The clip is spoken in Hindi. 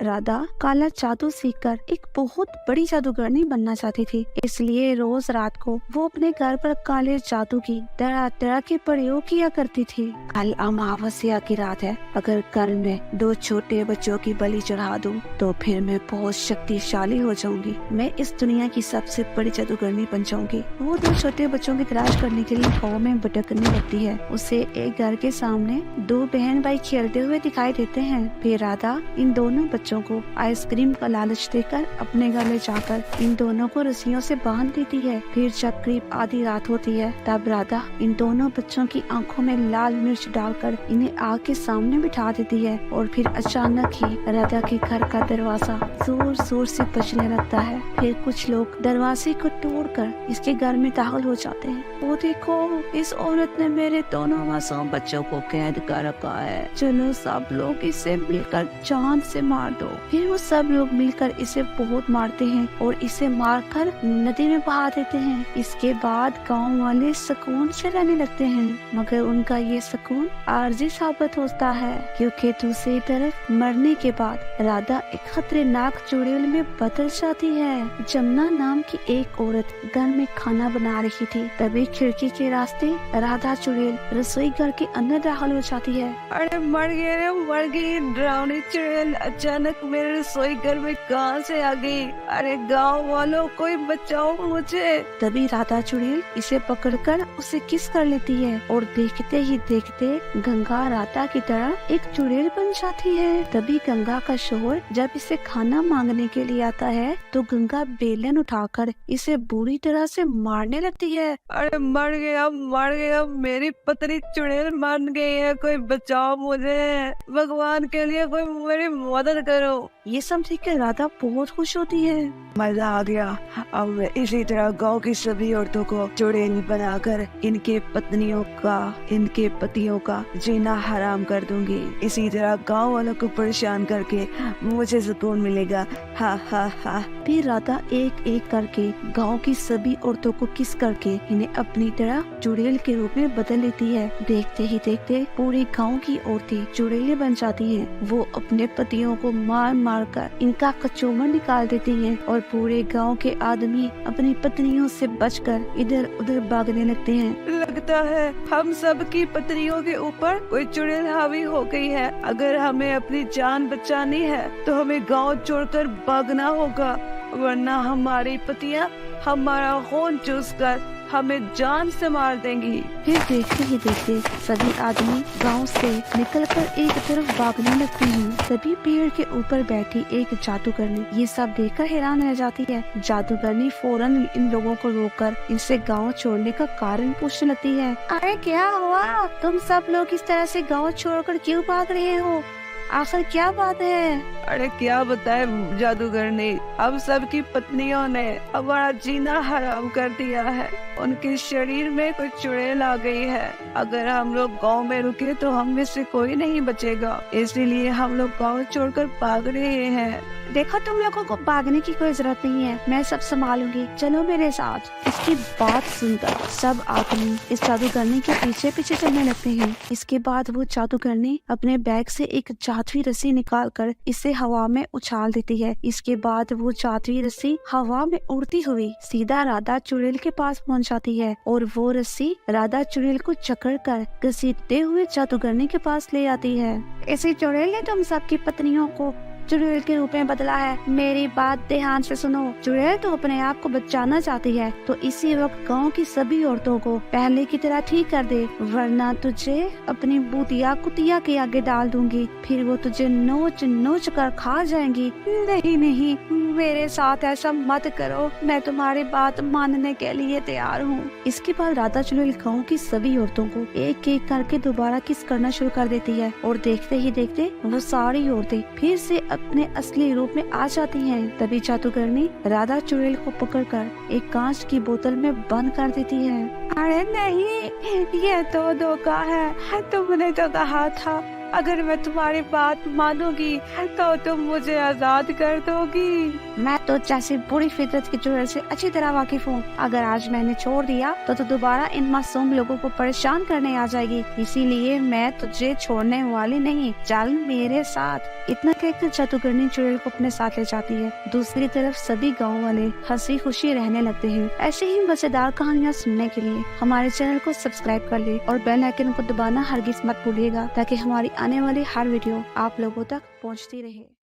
राधा काला जादू सीखकर एक बहुत बड़ी जादूगरनी बनना चाहती थी, इसलिए रोज रात को वो अपने घर पर काले जादू की तरह तरह के प्रयोग किया करती थी। कल अमावस्या की रात है, अगर कल मैं 2 छोटे बच्चों की बलि चढ़ा दूं, तो फिर मैं बहुत शक्तिशाली हो जाऊंगी। मैं इस दुनिया की सबसे बड़ी जादूगरनी बन जाऊंगी। वो 2 छोटे बच्चों की तलाश करने के लिए गाँव में भटकने लगती है। उसे एक घर के सामने 2 बहन भाई खेलते हुए दिखाई देते हैं। फिर राधा इन दोनों बच्चों को आइसक्रीम का लालच देकर अपने घर ले जाकर इन दोनों को रस्सियों से बांध देती है। फिर जब करीब आधी रात होती है, तब राधा इन दोनों बच्चों की आंखों में लाल मिर्च डालकर इन्हें आग के सामने बिठा देती है और फिर अचानक ही राधा के घर का दरवाजा जोर जोर से बजने लगता है। फिर कुछ लोग दरवाजे को तोड़कर इसके घर में दाखिल हो जाते हैं। वो देखो, इस औरत ने मेरे दोनों मासूम बच्चों को कैद कर रखा है। चलो सब लोग इसे मिलकर जान से मार दो। फिर वो सब लोग मिलकर इसे बहुत मारते हैं और इसे मारकर नदी में बहा देते हैं। इसके बाद गांव वाले सुकून से रहने लगते हैं, मगर उनका ये सुकून आर्जी साबित होता है, क्योंकि दूसरी तरफ मरने के बाद राधा एक खतरनाक चुड़ैल में बदल जाती है। जमुना नाम की एक औरत घर में खाना बना रही थी, तभी खिड़की के रास्ते राधा चुड़ैल रसोई घर के अंदर दाखिल हो जाती है। अरे मर गई डरावनी चुड़ैल अचानक मेरे रसोई घर में कहां से आ गई? अरे गांव वालों, कोई बचाओ मुझे। तभी राधा चुड़ैल इसे पकड़कर उसे किस कर लेती है और देखते ही देखते गंगा राधा की तरह एक चुड़ैल बन जाती है। तभी गंगा का शोहर जब इसे खाना मांगने के लिए आता है, तो गंगा बेलन उठाकर इसे बुरी तरह से मारने लगती है। अरे मर गया, मेरी पत्नी चुड़ैल मर गई है, कोई बचाओ मुझे। भगवान के लिए कोई मेरी मदद करो। ये सब देखकर राधा बहुत खुश होती है। मजा आ गया। अब मैं इसी तरह गांव की सभी औरतों को चुड़ैल बनाकर इनके पतियों का जीना हराम कर दूंगी। इसी तरह गांव वालों को परेशान करके मुझे सुकून मिलेगा। हा हा हा। फिर राधा एक एक करके गांव की सभी औरतों को किस करके इन्हें अपनी तरह चुड़ैल के रूप में बदल लेती है। देखते ही देखते पूरे गांव की औरतें चुड़ैलें बन जाती हैं। वो अपने पतियों को मार मार कर इनका कचौमर निकाल देती हैं और पूरे गांव के आदमी अपनी पत्नियों से बचकर इधर उधर भागने लगते हैं। लगता है हम सब की पत्नियों के ऊपर कोई चुड़ैल हावी हो गई है। अगर हमें अपनी जान बचानी है तो हमें गांव छोड़कर भागना होगा, वरना हमारी पतियां हमारा खून चूसकर हमें जान से मार देंगी। फिर देखते ही देखते सभी आदमी गांव से निकलकर एक तरफ भागने लगते हैं। तभी पेड़ के ऊपर बैठी एक जादूगरनी ये सब देखकर हैरान रह जाती है। जादूगरनी फौरन इन लोगों को रोककर इनसे गांव छोड़ने का कारण पूछने लगती है। अरे क्या हुआ? तुम सब लोग इस तरह से गाँव छोड़कर क्यों भाग रहे हो? आखिर क्या बात है? अरे क्या बताए जादूगरनी, हम सब की पत्नियों ने हमारा जीना हराम कर दिया है। उनके शरीर में कोई चुड़ैल आ गई है। अगर हम लोग गांव में रुके तो हम में से कोई नहीं बचेगा, इसीलिए हम लोग गांव छोड़कर भाग रहे हैं। देखो, तुम लोगों को भागने की कोई जरूरत नहीं है, मैं सब संभालूंगी, चलो मेरे साथ। इसकी बात सुनकर सब आदमी इस जादूगरनी के पीछे पीछे चलने लगते हैं। इसके बाद वो जादूगरनी अपने बैग से एक जादुई रस्सी निकालकर इसे हवा में उछाल देती है। इसके बाद वो जादुई रस्सी हवा में उड़ती हुई सीधा राधा चुड़ैल के पास पहुंच जाती है और वो रस्सी राधा चुड़ैल को जकड़ कर घसीटते हुए जादूगरनी के पास ले आती है। इसी चुड़ैल ने तुम सबकी पत्नियों को चुड़ैल के रूप में बदला है। मेरी बात ध्यान से सुनो। चुड़ैल तो अपने आप को बचाना चाहती है, तो इसी वक्त गांव की सभी औरतों को पहले की तरह ठीक कर दे, वरना तुझे अपनी बूतिया कुतिया के आगे डाल दूंगी। फिर वो तुझे नोच नोच कर खा जाएंगी। नहीं, मेरे साथ ऐसा मत करो, मैं तुम्हारी बात मानने के लिए तैयार हूँ। इसके बाद राधा चुड़ैल गाँव की सभी औरतों को एक एक करके दोबारा किस करना शुरू कर देती है और देखते ही देखते वो सारी औरतें फिर से अपने असली रूप में आ जाती हैं। तभी जादूगरनी राधा चुड़ैल को पकड़कर एक कांच की बोतल में बंद कर देती है। अरे नहीं, ये तो धोखा है। तुमने तो कहा था अगर मैं तुम्हारी बात मानूंगी तो तुम मुझे आजाद कर दोगी। मैं तो जैसे बुरी फितरत के चुड़ैल से अच्छी तरह वाकिफ हूँ। अगर आज मैंने छोड़ दिया तो दोबारा इन मासूम लोगों को परेशान करने आ जाएगी, इसीलिए मैं तुझे छोड़ने वाली नहीं, चल मेरे साथ। इतना कहकर जादूगरनी चुड़ैल को अपने साथ ले जाती है। दूसरी तरफ सभी गाँव वाले हंसी खुशी रहने लगते हैं। ऐसे ही मजेदार कहानियाँ सुनने के लिए हमारे चैनल को सब्सक्राइब कर ले और बेल आइकन को दबाना हरगिज मत भूलिएगा, ताकि हमारी आने वाली हर वीडियो आप लोगों तक पहुंचती रहे।